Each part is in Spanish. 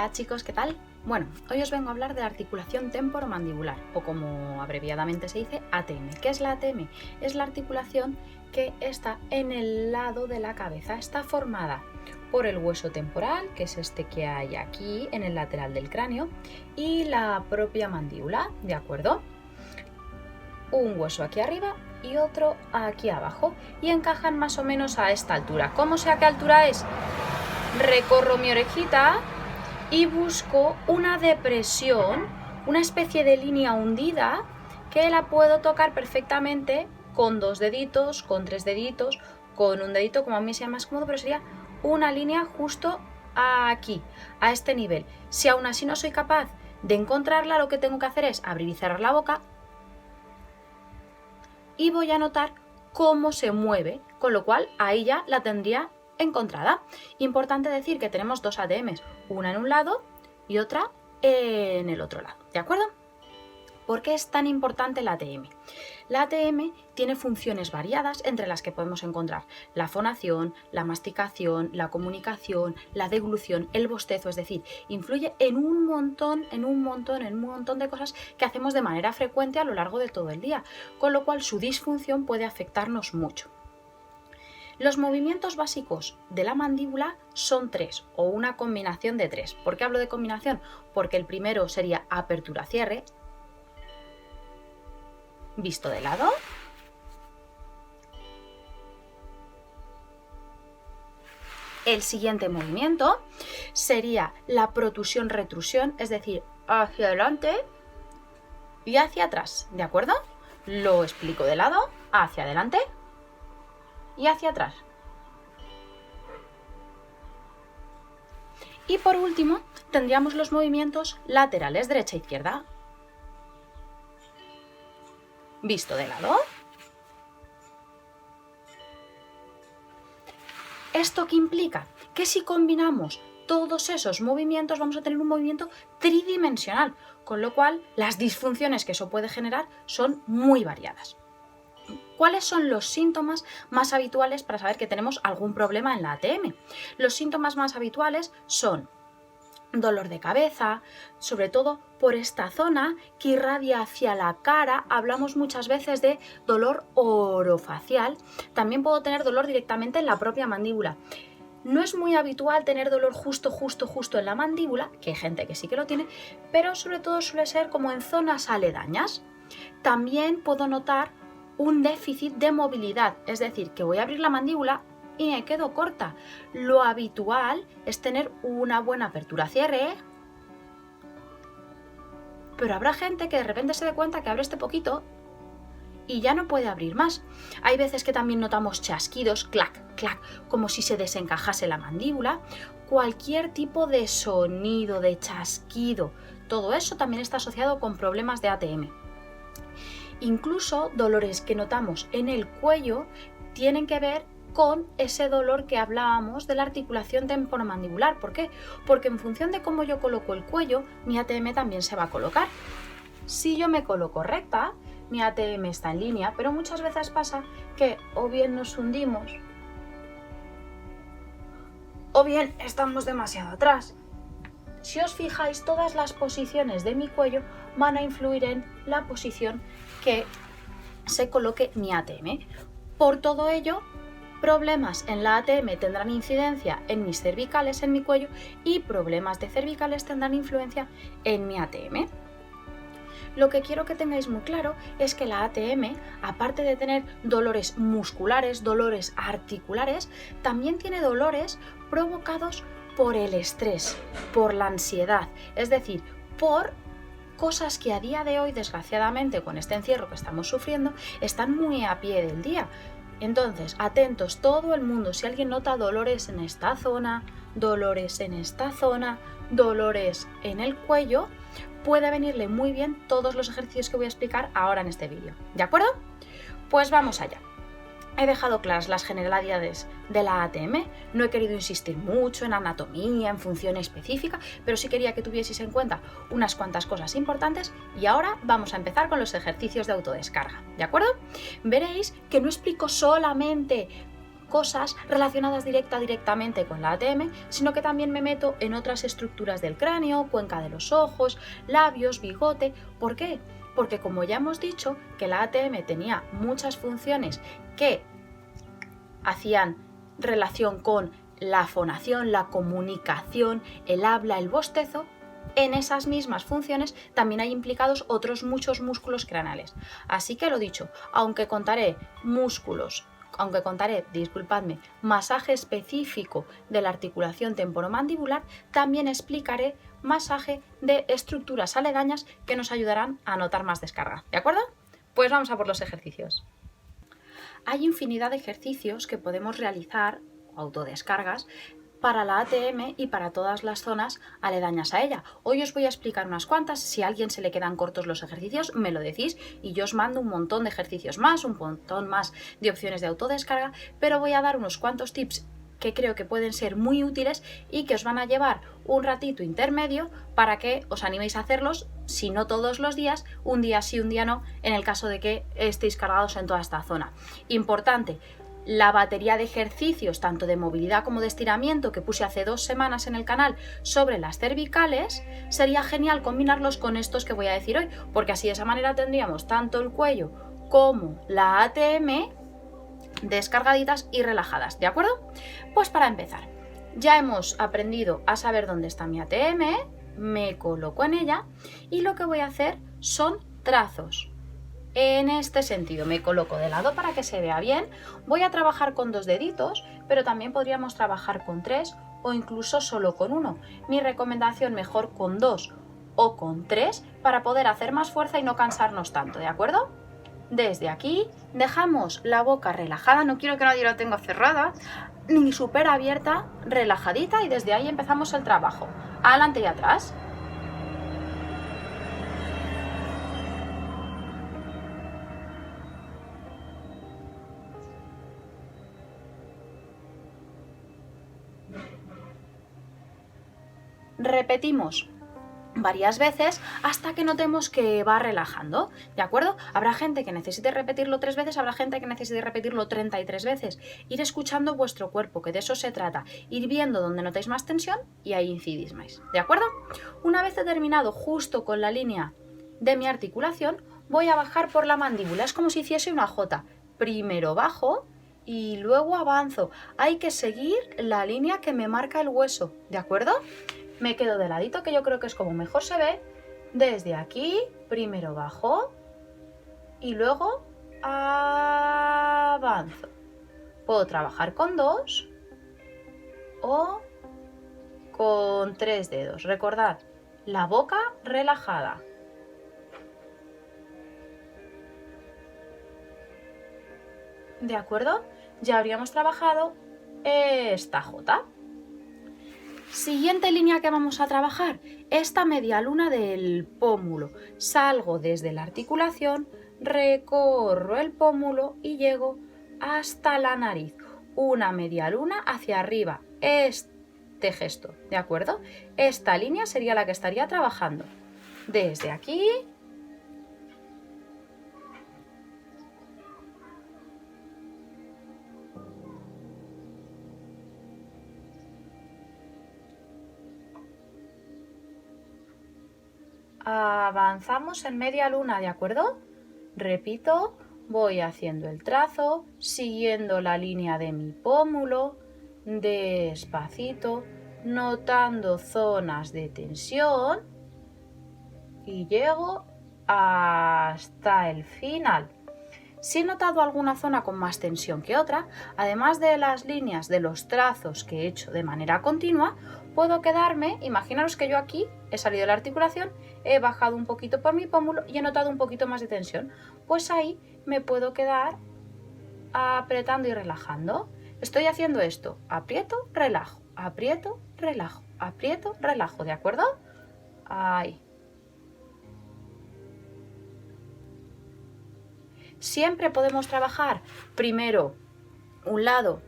Hola chicos, ¿qué tal? Bueno, hoy os vengo a hablar de la articulación temporomandibular, o como abreviadamente se dice, ATM. ¿Qué es la ATM? Es la articulación que está en el lado de la cabeza. Está formada por el hueso temporal, que es este que hay aquí en el lateral del cráneo, y la propia mandíbula, ¿de acuerdo? Un hueso aquí arriba y otro aquí abajo, y encajan más o menos a esta altura. ¿Cómo sé a qué altura es? Recorro mi orejita y busco una depresión, una especie de línea hundida que la puedo tocar perfectamente con 2 deditos, con 3 deditos, con un dedito, como a mí sea más cómodo, pero sería una línea justo aquí, a este nivel. Si aún así no soy capaz de encontrarla, lo que tengo que hacer es abrir y cerrar la boca y voy a notar cómo se mueve, con lo cual ahí ya la tendría encontrada. Importante decir que tenemos 2 ATMs, una en un lado y otra en el otro lado, ¿de acuerdo? ¿Por qué es tan importante la ATM? La ATM tiene funciones variadas entre las que podemos encontrar la fonación, la masticación, la comunicación, la deglución, el bostezo, es decir, influye en un montón de cosas que hacemos de manera frecuente a lo largo de todo el día, con lo cual su disfunción puede afectarnos mucho. Los movimientos básicos de la mandíbula son 3 o una combinación de 3. ¿Por qué hablo de combinación? Porque el primero sería apertura-cierre, visto de lado. El siguiente movimiento sería la protusión-retrusión, es decir, hacia adelante y hacia atrás, ¿de acuerdo? Lo explico de lado, hacia adelante y hacia atrás. Y por último, tendríamos los movimientos laterales, derecha e izquierda. Visto de lado. ¿Esto qué implica? Que si combinamos todos esos movimientos vamos a tener un movimiento tridimensional, con lo cual las disfunciones que eso puede generar son muy variadas. ¿Cuáles son los síntomas más habituales para saber que tenemos algún problema en la ATM? Los síntomas más habituales son dolor de cabeza, sobre todo por esta zona que irradia hacia la cara. Hablamos muchas veces de dolor orofacial. También puedo tener dolor directamente en la propia mandíbula. No es muy habitual tener dolor justo en la mandíbula, que hay gente que sí que lo tiene, pero sobre todo suele ser como en zonas aledañas. También puedo notar un déficit de movilidad, es decir, que voy a abrir la mandíbula y me quedo corta. Lo habitual es tener una buena apertura-cierre, pero habrá gente que de repente se dé cuenta que abre este poquito y ya no puede abrir más. Hay veces que también notamos chasquidos, clac, clac, como si se desencajase la mandíbula. Cualquier tipo de sonido, de chasquido, todo eso también está asociado con problemas de ATM. Incluso dolores que notamos en el cuello tienen que ver con ese dolor que hablábamos de la articulación temporomandibular. ¿Por qué? Porque en función de cómo yo coloco el cuello, mi ATM también se va a colocar. Si yo me coloco recta, mi ATM está en línea, pero muchas veces pasa que o bien nos hundimos o bien estamos demasiado atrás. Si os fijáis, todas las posiciones de mi cuello van a influir en la posición que se coloque mi ATM. Por todo ello, problemas en la ATM tendrán incidencia en mis cervicales, en mi cuello, y problemas de cervicales tendrán influencia en mi ATM. Lo que quiero que tengáis muy claro es que la ATM, aparte de tener dolores musculares, dolores articulares, también tiene dolores provocados por el estrés, por la ansiedad, es decir, por cosas que a día de hoy, desgraciadamente, con este encierro que estamos sufriendo, están muy a pie del día. Entonces, atentos todo el mundo, si alguien nota dolores en esta zona, dolores en esta zona, dolores en el cuello, puede venirle muy bien todos los ejercicios que voy a explicar ahora en este vídeo, ¿de acuerdo? Pues vamos allá. He dejado claras las generalidades de la ATM, no he querido insistir mucho en anatomía, en función específica, pero sí quería que tuvieseis en cuenta unas cuantas cosas importantes y ahora vamos a empezar con los ejercicios de autodescarga, ¿de acuerdo? Veréis que no explico solamente cosas relacionadas directamente con la ATM, sino que también me meto en otras estructuras del cráneo, cuenca de los ojos, labios, bigote. ¿Por qué? Porque como ya hemos dicho que la ATM tenía muchas funciones que hacían relación con la fonación, la comunicación, el habla, el bostezo, en esas mismas funciones también hay implicados otros muchos músculos craneales. Así que lo dicho, aunque contaré masaje específico de la articulación temporomandibular, también explicaré masaje de estructuras aledañas que nos ayudarán a notar más descarga. ¿De acuerdo? Pues vamos a por los ejercicios. Hay infinidad de ejercicios que podemos realizar, autodescargas, para la ATM y para todas las zonas aledañas a ella. Hoy os voy a explicar unas cuantas. Si a alguien se le quedan cortos los ejercicios, me lo decís y yo os mando un montón de ejercicios más, un montón más de opciones de autodescarga, pero voy a dar unos cuantos tips que creo que pueden ser muy útiles y que os van a llevar un ratito intermedio para que os animéis a hacerlos, si no todos los días, un día sí, un día no, en el caso de que estéis cargados en toda esta zona. Importante, la batería de ejercicios, tanto de movilidad como de estiramiento, que puse hace 2 semanas en el canal sobre las cervicales, sería genial combinarlos con estos que voy a decir hoy, porque así de esa manera tendríamos tanto el cuello como la ATM descargaditas y relajadas, ¿de acuerdo? Pues para empezar, ya hemos aprendido a saber dónde está mi ATM, me coloco en ella y lo que voy a hacer son trazos. En este sentido, me coloco de lado para que se vea bien. Voy a trabajar con 2 deditos, pero también podríamos trabajar con 3 o incluso solo con 1. Mi recomendación, mejor con 2 o con 3 para poder hacer más fuerza y no cansarnos tanto, ¿de acuerdo? Desde aquí dejamos la boca relajada, no quiero que nadie la tenga cerrada, ni súper abierta, relajadita, y desde ahí empezamos el trabajo. Adelante y atrás. Repetimos varias veces hasta que notemos que va relajando, ¿de acuerdo? Habrá gente que necesite repetirlo 3 veces, habrá gente que necesite repetirlo 33 veces. Ir escuchando vuestro cuerpo, que de eso se trata. Ir viendo dónde notáis más tensión y ahí incidís más, ¿de acuerdo? Una vez he terminado justo con la línea de mi articulación, voy a bajar por la mandíbula. Es como si hiciese una J. Primero bajo y luego avanzo. Hay que seguir la línea que me marca el hueso, ¿de acuerdo? Me quedo de ladito, que yo creo que es como mejor se ve. Desde aquí, primero bajo y luego avanzo. Puedo trabajar con 2 o con 3 dedos. Recordad, la boca relajada. ¿De acuerdo? Ya habríamos trabajado esta J. Siguiente línea que vamos a trabajar, esta media luna del pómulo. Salgo desde la articulación, recorro el pómulo y llego hasta la nariz. Una media luna hacia arriba, este gesto, ¿de acuerdo? Esta línea sería la que estaría trabajando. Desde aquí avanzamos en media luna, ¿de acuerdo? Repito, voy haciendo el trazo, siguiendo la línea de mi pómulo, despacito, notando zonas de tensión y llego hasta el final. Si he notado alguna zona con más tensión que otra, además de las líneas de los trazos que he hecho de manera continua, puedo quedarme, imaginaros que yo aquí he salido de la articulación, he bajado un poquito por mi pómulo y he notado un poquito más de tensión. Pues ahí me puedo quedar apretando y relajando. Estoy haciendo esto, aprieto, relajo, aprieto, relajo, aprieto, relajo, ¿de acuerdo? Ahí. Siempre podemos trabajar primero un lado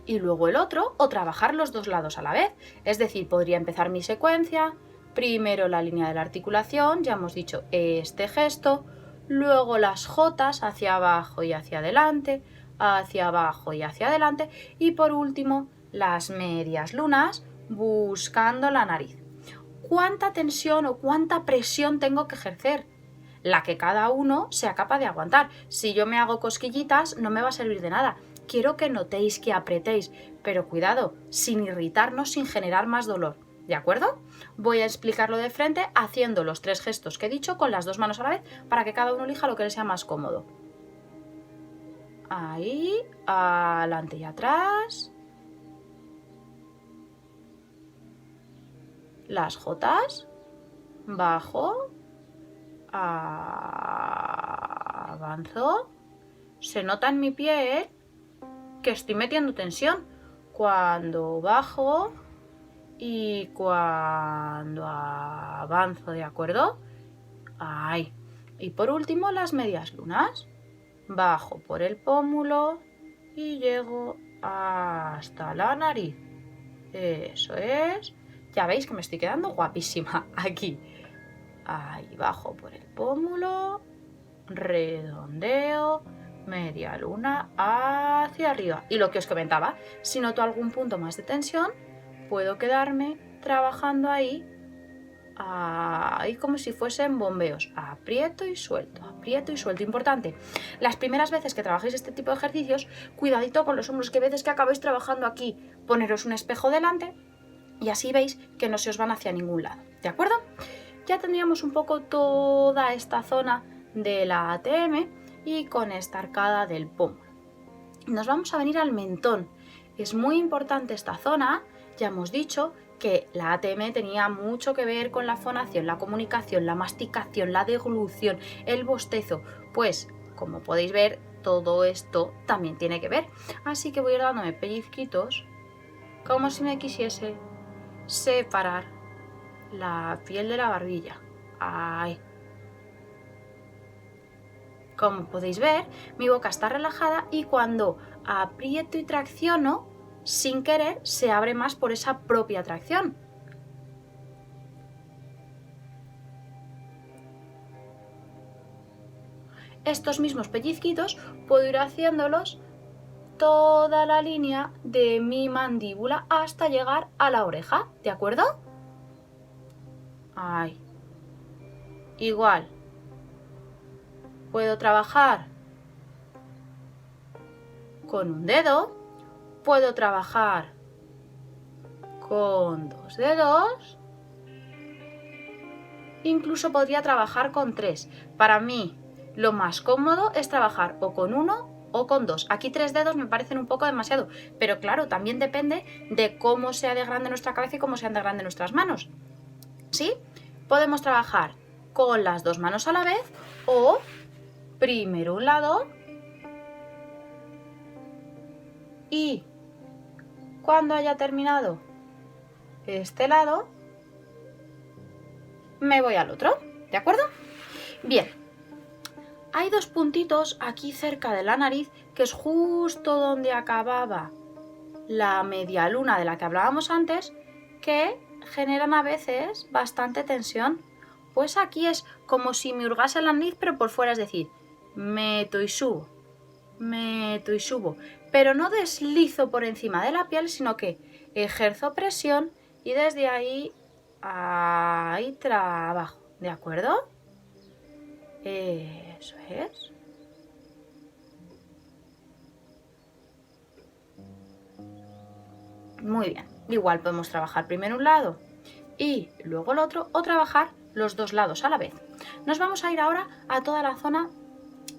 y luego el otro, o trabajar los 2 lados a la vez. Es decir, podría empezar mi secuencia, primero la línea de la articulación, ya hemos dicho este gesto, luego las Jotas hacia abajo y hacia adelante, hacia abajo y hacia adelante. Y por último, las medias lunas buscando la nariz. ¿Cuánta tensión o cuánta presión tengo que ejercer? La que cada uno sea capaz de aguantar. Si yo me hago cosquillitas, no me va a servir de nada. Quiero que notéis, que apretéis, pero cuidado, sin irritarnos, sin generar más dolor. ¿De acuerdo? Voy a explicarlo de frente haciendo los 3 gestos que he dicho con las 2 manos a la vez para que cada uno elija lo que le sea más cómodo. Ahí, adelante y atrás. Las jotas, bajo, avanzo. Se nota en mi piel que estoy metiendo tensión cuando bajo y cuando avanzo, ¿de acuerdo? Ahí. Y por último, las medias lunas. Bajo por el pómulo y llego hasta la nariz. Eso es. Ya veis que me estoy quedando guapísima aquí. Ahí bajo por el pómulo, redondeo, media luna hacia arriba. Y lo que os comentaba, si noto algún punto más de tensión, puedo quedarme trabajando ahí como si fuesen bombeos. Aprieto y suelto, aprieto y suelto. Importante, las primeras veces que trabajéis este tipo de ejercicios, cuidadito con los hombros, que veces que acabáis trabajando aquí, poneros un espejo delante y así veis que no se os van hacia ningún lado, ¿de acuerdo? Ya tendríamos un poco toda esta zona de la ATM y con esta arcada del pómulo. Nos vamos a venir al mentón. Es muy importante esta zona, ya hemos dicho que la ATM tenía mucho que ver con la fonación, la comunicación, la masticación, la deglución, el bostezo. Pues, como podéis ver, todo esto también tiene que ver. Así que voy a ir dándome pellizquitos, como si me quisiese separar la piel de la barbilla. Ahí. Como podéis ver, mi boca está relajada y cuando aprieto y tracciono, sin querer, se abre más por esa propia tracción. Estos mismos pellizquitos puedo ir haciéndolos toda la línea de mi mandíbula hasta llegar a la oreja, ¿de acuerdo? Ahí. Igual. Puedo trabajar con un dedo, puedo trabajar con 2 dedos, incluso podría trabajar con 3. Para mí, lo más cómodo es trabajar o con 1 o con 2. Aquí 3 dedos me parecen un poco demasiado, pero claro, también depende de cómo sea de grande nuestra cabeza y cómo sean de grande nuestras manos. ¿Sí? Podemos trabajar con las 2 manos a la vez o primero un lado y cuando haya terminado este lado me voy al otro, ¿de acuerdo? Bien, hay 2 puntitos aquí cerca de la nariz que es justo donde acababa la media luna de la que hablábamos antes, que generan a veces bastante tensión. Pues aquí es como si me hurgase la nariz pero por fuera, es decir, meto y subo, pero no deslizo por encima de la piel, sino que ejerzo presión y desde ahí trabajo, ¿de acuerdo? Eso es. Muy bien, igual podemos trabajar primero un lado y luego el otro, o trabajar los 2 lados a la vez. Nos vamos a ir ahora a toda la zona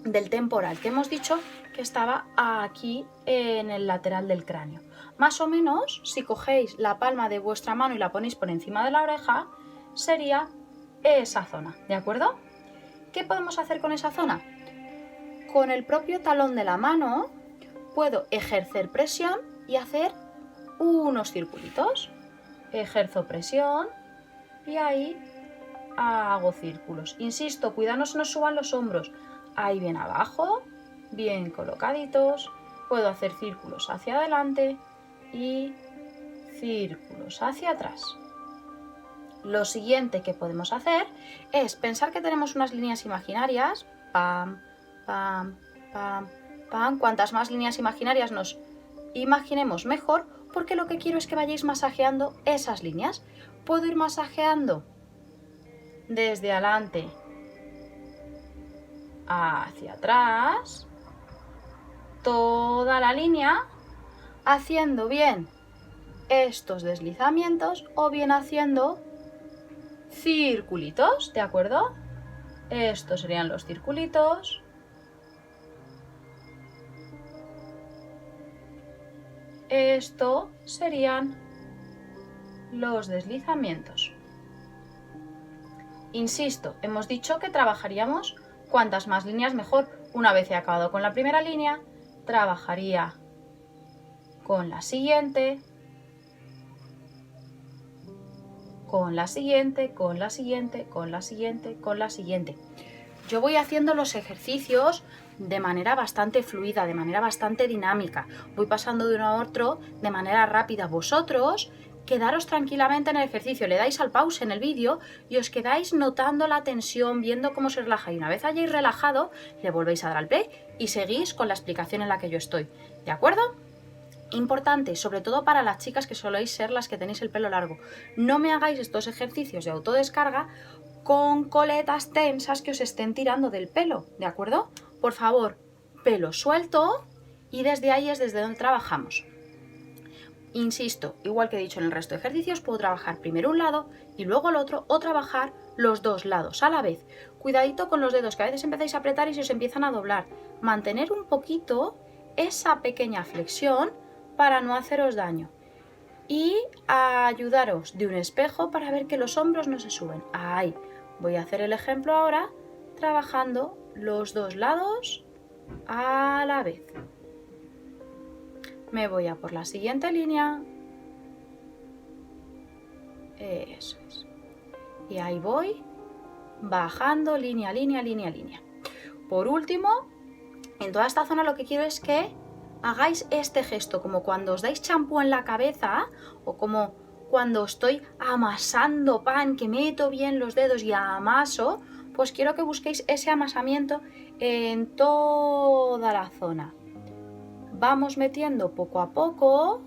del temporal, que hemos dicho que estaba aquí en el lateral del cráneo. Más o menos, si cogéis la palma de vuestra mano y la ponéis por encima de la oreja, sería esa zona, ¿de acuerdo? ¿Qué podemos hacer con esa zona? Con el propio talón de la mano puedo ejercer presión y hacer unos circulitos. Ejerzo presión y ahí hago círculos. Insisto, cuidado, no se nos suban los hombros. Ahí bien abajo, bien colocaditos. Puedo hacer círculos hacia adelante y círculos hacia atrás. Lo siguiente que podemos hacer es pensar que tenemos unas líneas imaginarias, pam, pam, pam, Cuantas más líneas imaginarias nos imaginemos mejor, porque lo que quiero es que vayáis masajeando esas líneas. Puedo ir masajeando desde adelante hacia atrás toda la línea, haciendo bien estos deslizamientos o bien haciendo circulitos, ¿de acuerdo? Estos serían los circulitos. Esto serían los deslizamientos. Insisto, hemos dicho que trabajaríamos cuantas más líneas mejor. Una vez he acabado con la primera línea, trabajaría con la siguiente, con la siguiente, con la siguiente, con la siguiente, con la siguiente. Yo voy haciendo los ejercicios de manera bastante fluida, de manera bastante dinámica. Voy pasando de uno a otro de manera rápida. Vosotros quedaros tranquilamente en el ejercicio, le dais al pause en el vídeo y os quedáis notando la tensión, viendo cómo se relaja. Y una vez hayáis relajado, le volvéis a dar al play y seguís con la explicación en la que yo estoy. ¿De acuerdo? Importante, sobre todo para las chicas que soléis ser las que tenéis el pelo largo. No me hagáis estos ejercicios de autodescarga con coletas tensas que os estén tirando del pelo, ¿de acuerdo? Por favor, pelo suelto y desde ahí es desde donde trabajamos. Insisto, igual que he dicho en el resto de ejercicios, puedo trabajar primero un lado y luego el otro o trabajar los dos lados a la vez. Cuidadito con los dedos, que a veces empezáis a apretar y se os empiezan a doblar. Mantener un poquito esa pequeña flexión para no haceros daño. Y ayudaros de un espejo para ver que los hombros no se suben. Ahí. Voy a hacer el ejemplo ahora, trabajando los dos lados a la vez. Me voy a por la siguiente línea. Eso es. Y ahí voy, bajando línea, línea, línea, línea. Por último, en toda esta zona lo que quiero es que hagáis este gesto, como cuando os dais champú en la cabeza o como cuando estoy amasando pan, que meto bien los dedos y amaso, pues quiero que busquéis ese amasamiento en toda la zona. Vamos metiendo poco a poco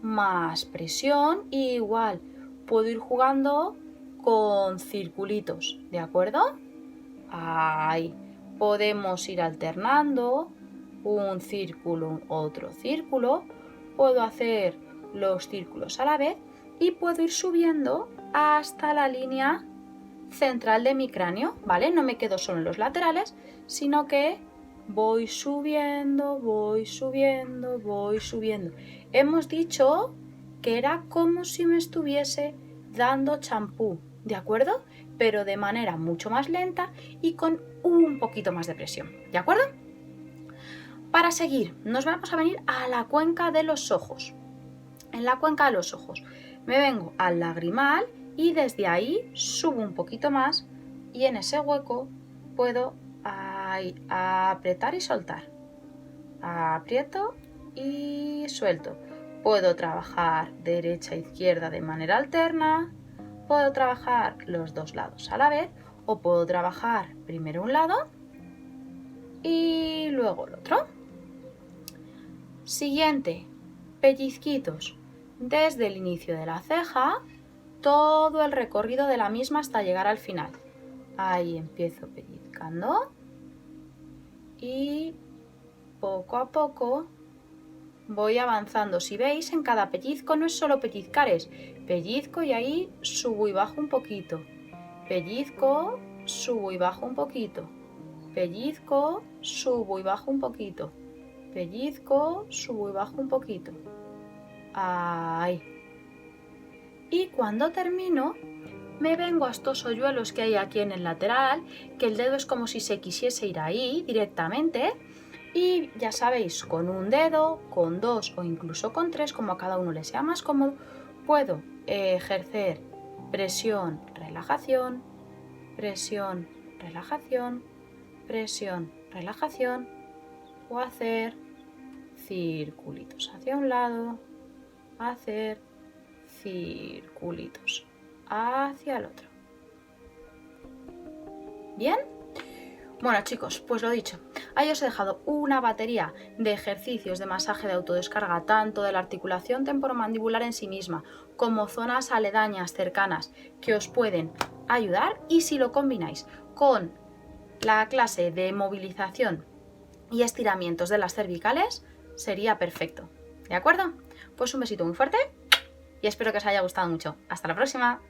más presión y igual puedo ir jugando con circulitos, ¿de acuerdo? Ahí podemos ir alternando un círculo, otro círculo, puedo hacer los círculos a la vez y puedo ir subiendo hasta la línea central de mi cráneo, ¿vale? No me quedo solo en los laterales, sino que voy subiendo, voy subiendo, voy subiendo. Hemos dicho que era como si me estuviese dando champú, ¿de acuerdo? Pero de manera mucho más lenta y con un poquito más de presión, ¿de acuerdo? Para seguir, nos vamos a venir a la cuenca de los ojos. En la cuenca de los ojos me vengo al lagrimal y desde ahí subo un poquito más y en ese hueco puedo apretar y soltar. Aprieto y suelto. Puedo trabajar derecha e izquierda de manera alterna, puedo trabajar los dos lados a la vez o puedo trabajar primero un lado y luego el otro. Siguiente, pellizquitos desde el inicio de la ceja, todo el recorrido de la misma hasta llegar al final. Ahí empiezo pellizcando y poco a poco voy avanzando. Si veis, en cada pellizco no es solo pellizcar, es pellizco y ahí subo y bajo un poquito. Pellizco, subo y bajo un poquito. Pellizco, subo y bajo un poquito. Pellizco, subo y bajo un poquito. Ahí. Y cuando termino, me vengo a estos hoyuelos que hay aquí en el lateral, que el dedo es como si se quisiese ir ahí directamente. Y ya sabéis, con un dedo, con dos o incluso con tres, como a cada uno le sea más cómodo, puedo ejercer presión, relajación, presión, relajación, presión, relajación, o hacer circulitos hacia un lado, hacer circulitos hacia el otro. Bien, Bueno chicos, pues lo dicho, ahí os he dejado una batería de ejercicios de masaje de autodescarga, tanto de la articulación temporomandibular en sí misma, como zonas aledañas, cercanas, que os pueden ayudar, y si lo combináis con la clase de movilización y estiramientos de las cervicales, sería perfecto. ¿De acuerdo? Pues un besito muy fuerte y espero que os haya gustado mucho. ¡Hasta la próxima!